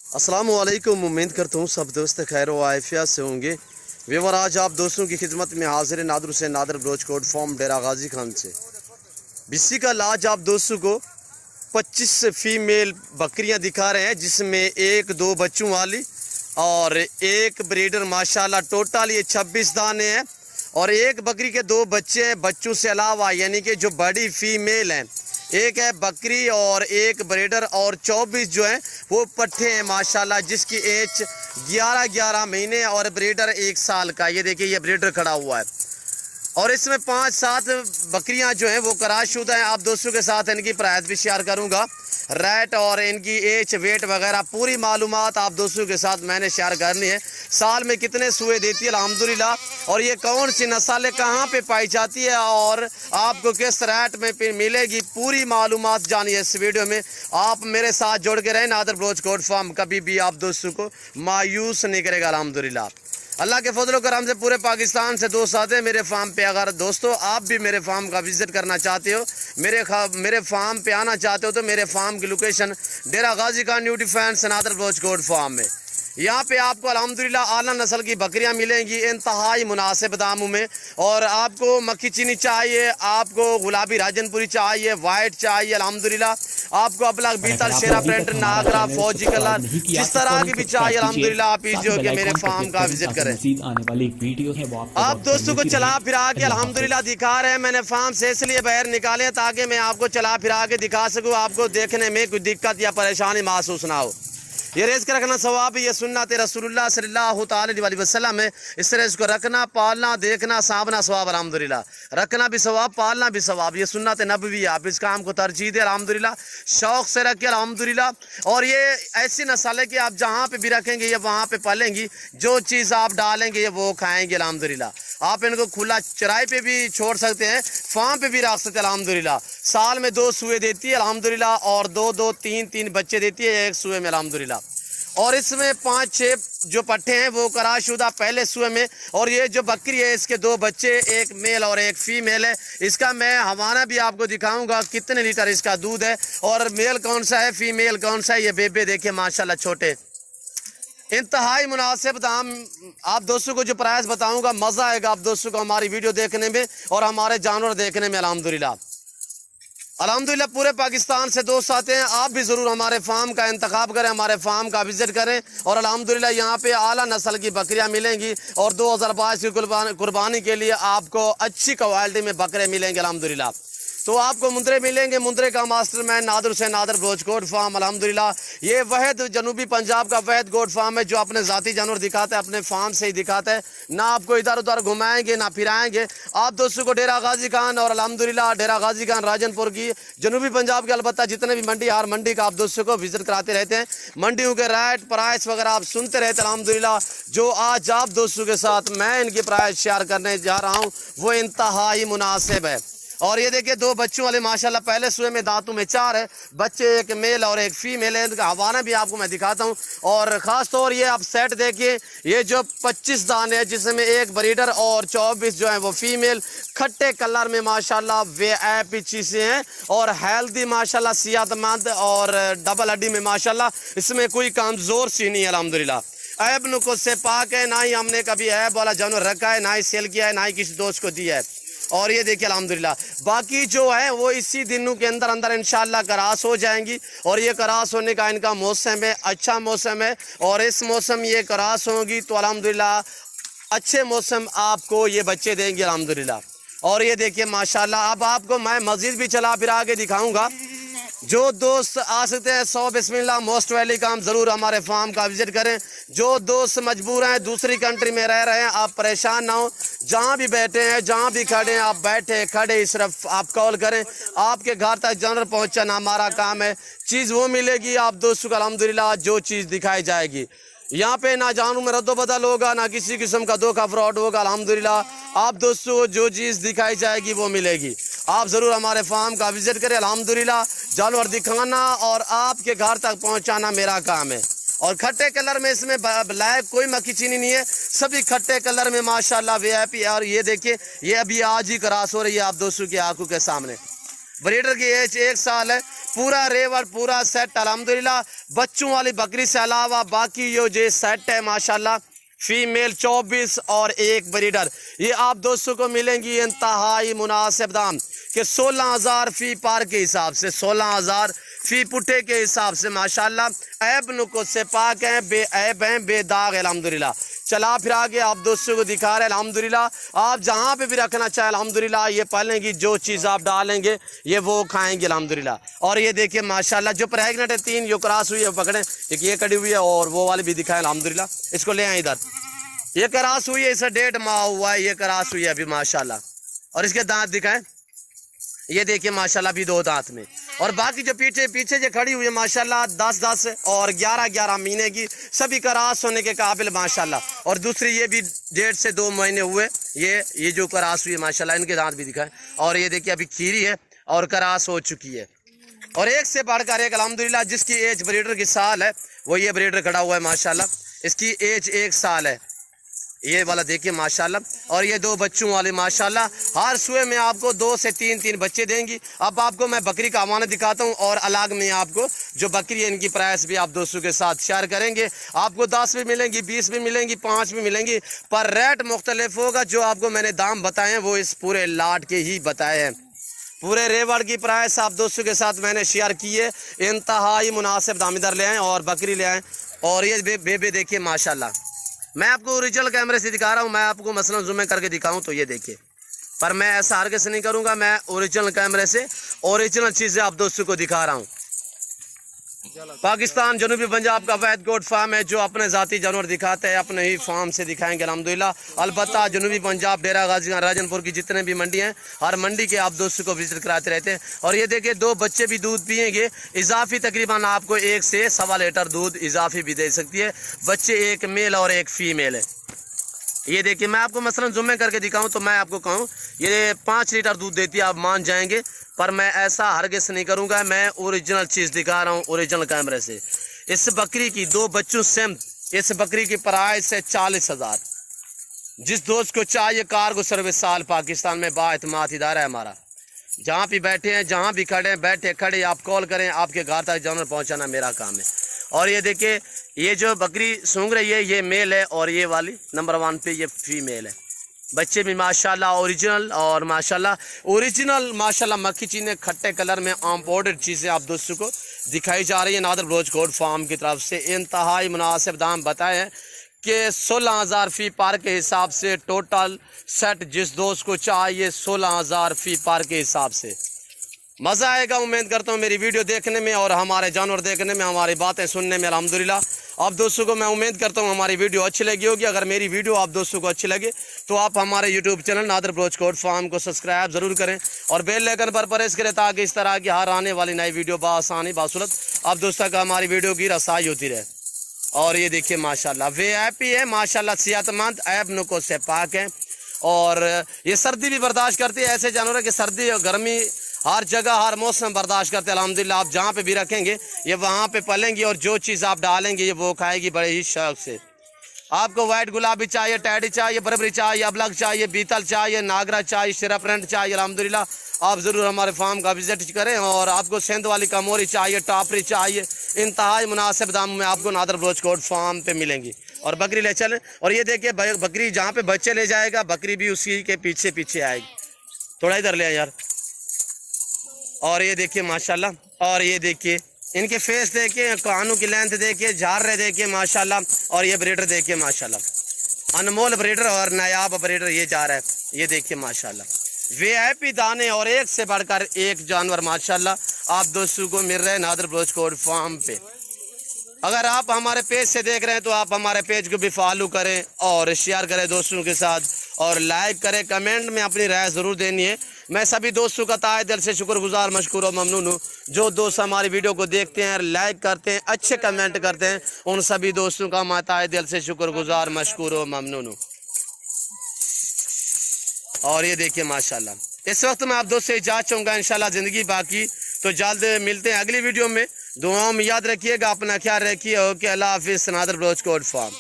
अस्सलाम वालेकुम। उम्मीद करता हूँ सब दोस्त खैर व आफियत से होंगे। व्यूअर, आज आप दोस्तों की खिदमत में हाजिर Nadir Hussain Nadir broach goat farm Dera Ghazi Khan से। बिस्सी का लाज आप दोस्तों को 25 फीमेल बकरियां दिखा रहे हैं, जिसमें एक दो बच्चों वाली और एक ब्रीडर। माशाल्लाह टोटल ये 26 दाने हैं और एक बकरी के दो बच्चे हैं बच्चों से अलावा, यानी कि जो बड़ी फीमेल हैं एक है बकरी और एक ब्रीडर, और 24 जो हैं वो पट्ठे हैं माशाल्लाह, जिसकी एज 11 महीने और ब्रीडर 1 साल का। ये देखिए ये ब्रीडर खड़ा हुआ है और इसमें 5-7 बकरियां जो हैं वो कराशुदा हैं। आप दोस्तों के साथ इनकी प्राइस भी शेयर करूंगा, रेट और इनकी एज वेट वगैरह पूरी मालूमात आप दोस्तों के साथ मैंने शेयर करनी है। साल में कितने सुए देती है अल्हम्दुलिल्लाह, और ये कौन सी नस्ल है, कहाँ पे पाई जाती है और आपको किस रेट में मिलेगी, पूरी मालूमात जानिए इस वीडियो में। आप मेरे साथ जुड़ के रहें। नादर ब्रोच कोट फार्म कभी भी आप दोस्तों को मायूस नहीं करेगा अल्हम्दुलिल्लाह। अल्लाह के फजल करम से पूरे पाकिस्तान से दोस्त आते हैं मेरे फार्म पे। अगर दोस्तों आप भी मेरे फार्म का विजिट करना चाहते हो, मेरे फार्म पे आना चाहते हो, तो मेरे फार्म की लोकेशन डेरा गाजी का new defence Nadir broach goat farm में। यहाँ पे आपको अल्हम्दुलिल्लाह आला नस्ल की बकरियाँ मिलेंगी इंतहाई मुनासिब दामों में। और आपको मक्खी चीनी चाहिए, आपको गुलाबी राजनपुरी चाहिए, वाइट चाहिए, अल्हम्दुलिल्लाह आपको अपलग बीतल शेरा प्रिंट नागरा फौजी कलर जिस तरह की भी चाहिए अल्हम्दुलिल्लाह आप इजी होकर मेरे फार्म का विजिट करें। आने वाली एक वीडियो है वो आप दोस्तों को चला फिरा के अल्हम्दुलिल्लाह दिखा रहे हैं। मैंने फार्म से इसलिए बाहर निकाले ताकि मैं आपको चला फिरा के दिखा सकूँ, आपको देखने में कोई दिक्कत या परेशानी महसूस ना हो। ये रेस का रखना सवाब, ये सुन्नत रसूलुल्लाह सल्लल्लाहु अलैहि वसल्लम है। इस रेस को रखना, पालना, देखना, सामना सवाब अल्हम्दुलिल्लाह। रखना भी सवाब, पालना भी सवाब। ये सुन्नत नबवी है, आप इस काम को तरजीह दे अल्हम्दुलिल्लाह, शौक से रखे अल्हम्दुलिल्लाह। और ये ऐसी नस्ल है कि आप जहाँ पे भी रखेंगे ये वहाँ पे पलेंगी, जो चीज़ आप डालेंगे ये वो खाएंगे अल्हम्दुलिल्लाह। आप इनको खुला चराई पे भी छोड़ सकते हैं, फार्म पे भी रख सकते हैं अल्हम्दुलिल्लाह। साल में 2 सुए देती है अल्हम्दुलिल्लाह, और 2-2, 3-3 बच्चे देती है एक सुए में अल्हम्दुलिल्लाह। और इसमें 5-6 जो पट्टे हैं वो कराशुदा पहले सुए में। और ये जो बकरी है इसके 2 बच्चे, एक मेल और एक फीमेल है। इसका मैं हवाना भी आपको दिखाऊंगा कितने लीटर इसका दूध है और मेल कौन सा है फीमेल कौन सा है। ये बेबे देखिए माशाल्लाह छोटे, इंतहाई मुनासिब दाम। आप दोस्तों को जो प्राइस बताऊंगा मज़ा आएगा आप दोस्तों को हमारी वीडियो देखने में और हमारे जानवर देखने में अल्हम्दुलिल्लाह। अल्हम्दुलिल्लाह पूरे पाकिस्तान से दोस्त आते हैं, आप भी ज़रूर हमारे फार्म का इंतखाब करें, हमारे फार्म का विजिट करें। और अल्हम्दुलिल्लाह यहाँ पे आला नस्ल की बकरियाँ मिलेंगी और 2022 की कुर्बानी के लिए आपको अच्छी क्वालिटी में बकरे मिलेंगे अल्हम्दुलिल्लाह। तो आपको मुंद्रे मिलेंगे, मुंद्रे का masterman Nadir Hussain Nadir Broch goat farm अल्हम्दुलिल्लाह। ये वहद जनूबी पंजाब का वहद गोट फार्म है जो अपने ज़ाती जानवर दिखाता है, अपने फार्म से ही दिखाता है, ना आपको इधर उधर घुमाएंगे ना फिराएंगे। आप दोस्तों को डेरा गाजी खान और अल्हम्दुलिल्लाह डेरा गाजी खान राजनपुर की जनूबी पंजाब के अलबत्ता जितने भी मंडी हर मंडी का आप दोस्तों को विजिट कराते रहते हैं। मंडियों के रेट प्राइस वगैरह आप सुनते रहते हैं अल्हम्दुलिल्लाह। जो आज आप दोस्तों के साथ मैं इनकी प्राइस शेयर करने जा रहा हूँ वो इंतहाई मुनासिब है। और ये देखिए 2 बच्चों वाले माशाल्लाह पहले सुए में दांतों में 4 है बच्चे, एक मेल और एक फीमेल है। इनका हवाना भी आपको मैं दिखाता हूँ। और ख़ास तौर ये आप सेट देखिए, ये जो 25 दाने हैं जिसमें एक ब्रीडर और 24 जो है वो फीमेल, खट्टे कलर में माशाल्लाह वे ऐप चीज़ें हैं और हेल्दी माशाल्लाह सेहतमंद और डबल हड्डी में माशाल्लाह इसमें कोई कमज़ोर सी नहीं है अल्हम्दुलिल्लाह। ऐब नुक़्स से पाक है, ना ही हमने कभी ऐब वाला जानवर रखा है, ना ही सेल किया है, ना ही किसी दोस्त को दिया है। और ये देखिए अल्हम्दुलिल्लाह बाकी जो है वो इसी दिनों के अंदर अंदर इंशाल्लाह करास हो जाएंगी। और ये करास होने का इनका मौसम है, अच्छा मौसम है। और इस मौसम ये करास होगी तो अल्हम्दुलिल्लाह अच्छे मौसम आपको ये बच्चे देंगे अल्हम्दुलिल्लाह। और ये देखिए माशाल्लाह अब आपको मैं मस्जिद भी चला फिरा के दिखाऊंगा। जो दोस्त आ सकते हैं 100 बिस्मिल्लाह मोस्ट वेलकम, ज़रूर हमारे फार्म का विजिट करें। जो दोस्त मजबूर हैं दूसरी कंट्री में रह रहे हैं आप परेशान ना हो, जहाँ भी बैठे हैं जहाँ भी खड़े हैं आप बैठे खड़े सिर्फ आप कॉल करें, आपके घर तक जानवर पहुँचाना हमारा काम है। चीज़ वो मिलेगी आप दोस्तों को अल्हम्दुलिल्लाह जो चीज़ दिखाई जाएगी। यहाँ पे ना जानू में रद्दो बदल होगा, ना किसी किस्म का धोखा फ्रॉड होगा अल्हम्दुलिल्लाह। आप दोस्तों जो चीज़ दिखाई जाएगी वो मिलेगी। आप ज़रूर हमारे फार्म का विजिट करें अल्हम्दुलिल्लाह। जानवर दिखाना और आपके घर तक पहुँचाना मेरा काम है। और खट्टे कलर में इसमें ब्लैक कोई मक्खी चीनी नहीं है, सभी खट्टे कलर में माशाल्लाह वीआईपी। और ये देखिए ये अभी आज ही क्रॉस हो रही है आप दोस्तों की आंखों के सामने। ब्रीडर की एज 1 साल है, पूरा रेवड़ पूरा सेट अल्हम्दुलिल्लाह। बच्चों वाली बकरी से अलावा बाकी जो सेट है माशाल्लाह, फीमेल 24 और एक ब्रीडर, ये आप दोस्तों को मिलेंगी इंतहाई मुनासिब दाम के 16,000 फी पार के हिसाब से, 16,000 फी पुट्ठे के हिसाब से माशाल्लाह। ऐब नुको से पाक हैं, बेऐब हैं, बेदाग है अल्हम्दुलिल्लाह। चला फिरा के आप दोस्तों को दिखा रहे हैं अल्हम्दुलिल्लाह। आप जहाँ पे भी रखना चाहे अल्हम्दुलिल्लाह ये पालेंगी, जो चीज़ आप डालेंगे ये वो खाएंगे अल्हम्दुलिल्लाह। और ये देखिए माशाल्लाह जो प्रेगनेंट है 3 जो क्रॉस हुई है पकड़े, एक ये कड़ी हुई है और वो वाली भी दिखाएं अल्हम्दुलिल्लाह। इसको ले आए इधर, ये क्रॉस हुई है, इसे 1.5 माह हुआ है, ये क्रॉस हुई है अभी माशाल्लाह। और इसके दांत दिखाएं, ये देखिए माशाल्लाह भी 2 दांत में। और बाकी जो पीछे जो खड़ी हुई है माशाल्लाह 10-10 और 11-11 महीने की, सभी क्रॉस होने के काबिल माशाल्लाह। और दूसरी ये भी 1.5 से 2 महीने हुए, ये जो क्रॉस हुई है माशाल्लाह, इनके दांत भी दिखाएं। और ये देखिए अभी खीरी है और क्रॉस हो चुकी है। और एक से बढ़कर एक अल्हम्दुलिल्लाह। जिसकी एज ब्रीडर की साल है वो ये ब्रीडर खड़ा हुआ है माशाल्लाह, इसकी एज 1 साल है, ये वाला देखिए माशाल्लाह। और ये 2 बच्चों वाले माशाल्लाह, हर सुए में आपको 2 से 3 बच्चे देंगी। अब आपको मैं बकरी का अमानत दिखाता हूँ और अलग में आपको जो बकरी है इनकी प्राइस भी आप दोस्तों के साथ शेयर करेंगे। आपको 10 भी मिलेंगी, 20 भी मिलेंगी, 5 भी मिलेंगी, पर रेट मुख्तलिफ होगा। जो आपको मैंने दाम बताए हैं वो इस पूरे लाट के ही बताए हैं। पूरे रेवड़ की प्राइस आप दोस्तों के साथ मैंने शेयर की है, इंतहाई मुनासिब दाम। इधर ले आएँ और बकरी ले आएँ। और ये बेबे देखिए माशाल्लाह, मैं आपको ओरिजिनल कैमरे से दिखा रहा हूँ। मैं आपको मसलन जूम करके दिखाऊं तो ये देखिए, पर मैं ऐसा हरगिज़ से नहीं करूँगा। मैं ओरिजिनल कैमरे से ओरिजिनल चीज़ें आप दोस्तों को दिखा रहा हूँ। पाकिस्तान जनूबी पंजाब का वैद गोट फार्म है जो अपने ज़ाती जानवर दिखाते हैं, अपने ही फार्म से दिखाएंगे अल्हम्दुलिल्लाह। अलबत्ता जनूबी पंजाब डेरा गाजी खान राजनपुर की जितने भी मंडी हैं, हर मंडी के आप दोस्तों को विजिट कराते रहते हैं। और ये देखिए 2 बच्चे भी दूध पिएंगे, इजाफी तकरीबन आपको 1 से 1.25 लीटर दूध इजाफी भी दे सकती है। बच्चे एक मेल और एक फीमेल है। ये देखिए मैं आपको मसलन जुम्मे करके दिखाऊं तो मैं आपको कहूं ये 5 लीटर दूध देती है, आप मान जाएंगे। पर मैं ऐसा हरगिज़ नहीं करूंगा, मैं ओरिजिनल चीज़ दिखा रहा हूं ओरिजिनल कैमरे से। इस बकरी की 2 बच्चों सेम, इस बकरी की प्राइस है 40,000। जिस दोस्त को चाहिए कार्गो सर्विस साल पाकिस्तान में बाएतमाद इदारा है हमारा, जहाँ भी बैठे हैं, जहाँ भी खड़े हैं, बैठे खड़े आप कॉल करें, आपके घर तक जानवर पहुँचाना मेरा काम है। और ये देखिए ये जो बकरी सूंघ रही है ये मेल है और ये वाली नंबर 1 पे ये फीमेल है। बच्चे भी माशाल्लाह ओरिजिनल और माशाल्लाह मक्खी चीने खट्टे कलर में इम्पोर्टेड चीज़ें आप दोस्तों को दिखाई जा रही है नादर बलोच गोट फार्म की तरफ से। इंतहाई मुनासिब दाम बताए हैं कि 16,000 फी पार के हिसाब से टोटल सेट जिस दोस्त को चाहिए 16,000 फी पार के हिसाब से। मज़ा आएगा उम्मीद करता हूँ मेरी वीडियो देखने में और हमारे जानवर देखने में, हमारी बातें सुनने में अल्हम्दुलिल्लाह। आप दोस्तों को मैं उम्मीद करता हूँ हमारी वीडियो अच्छी लगी होगी। अगर मेरी वीडियो आप दोस्तों को अच्छी लगे तो आप हमारे YouTube channel Nadir Baloch goat farm को सब्सक्राइब ज़रूर करें और बेल आइकन पर प्रेस करें ताकि इस तरह की हर आने वाली नई वीडियो बासानी बासुलत आप दोस्तों का हमारी वीडियो की रसाई होती रहे। और ये देखिए माशाल्लाह VIP है माशाल्लाह, सेहतमंद ऐब नुको से पाक है। और ये सर्दी भी बर्दाश्त करती है, ऐसे जानवर है कि सर्दी और गर्मी हर जगह हर मौसम बर्दाश्त करते हैं अल्हम्दुलिल्लाह। आप जहाँ पे भी रखेंगे ये वहाँ पे पलेंगी और जो चीज़ आप डालेंगे ये वो खाएगी बड़े ही शौक से। आपको वाइट गुलाबी चाहिए, टैडी चाहिए, बरबरी चाहिए, अबलग चाहिए, बीतल चाहिए, नागरा चाहिए, सिरपरेंट चाहिए अल्हम्दुलिल्लाह, आप ज़रूर हमारे फार्म का विजिट करें। और आपको सेंध वाली कमोरी चाहिए, टापरी चाहिए, इंतहाई मुनासिब दाम में आपको नादर बलोच गोट फार्म पे मिलेंगी। और बकरी ले चलें। और ये देखिए बकरी जहाँ पे बच्चे ले जाएगा बकरी भी उसी के पीछे पीछे आएगी। थोड़ा इधर ले यार। और ये देखिए माशाल्लाह, और ये देखिए इनके फेस देखिए, कानों की लेंथ देखिए, झार्रे देखिए माशाल्लाह। और ये ब्रीडर देखिए माशाल्लाह, अनमोल ब्रीडर और नायाब ब्रीडर ये जा रहा है, ये देखिए माशाल्लाह। VIP दाने और एक से बढ़कर एक जानवर माशाल्लाह आप दोस्तों को मिल रहे हैं नादर बलोच गोट फार्म पे। अगर आप हमारे पेज से देख रहे हैं तो आप हमारे पेज को भी फॉलो करें और शेयर करें दोस्तों के साथ और लाइक करें। कमेंट में अपनी राय ज़रूर देनी है। मैं सभी दोस्तों का ताए दिल से शुक्रगुजार मशकूर और ममनून हूँ जो दोस्त हमारी वीडियो को देखते हैं, लाइक करते हैं, अच्छे कमेंट करते हैं। उन सभी दोस्तों का मैं ताए दिल से शुक्रगुजार मशकूर और ममनून हूँ। और ये देखिए माशाल्लाह इस वक्त मैं आप दोस्त से इजाज़त चाहूँगा, इंशाल्लाह ज़िंदगी बाकी तो जल्द मिलते हैं अगली वीडियो में। दुआओं में याद रखिएगा, अपना ख्याल रखिए। ओके, अल्लाह हाफिज़। Nadir Baloch goat farm.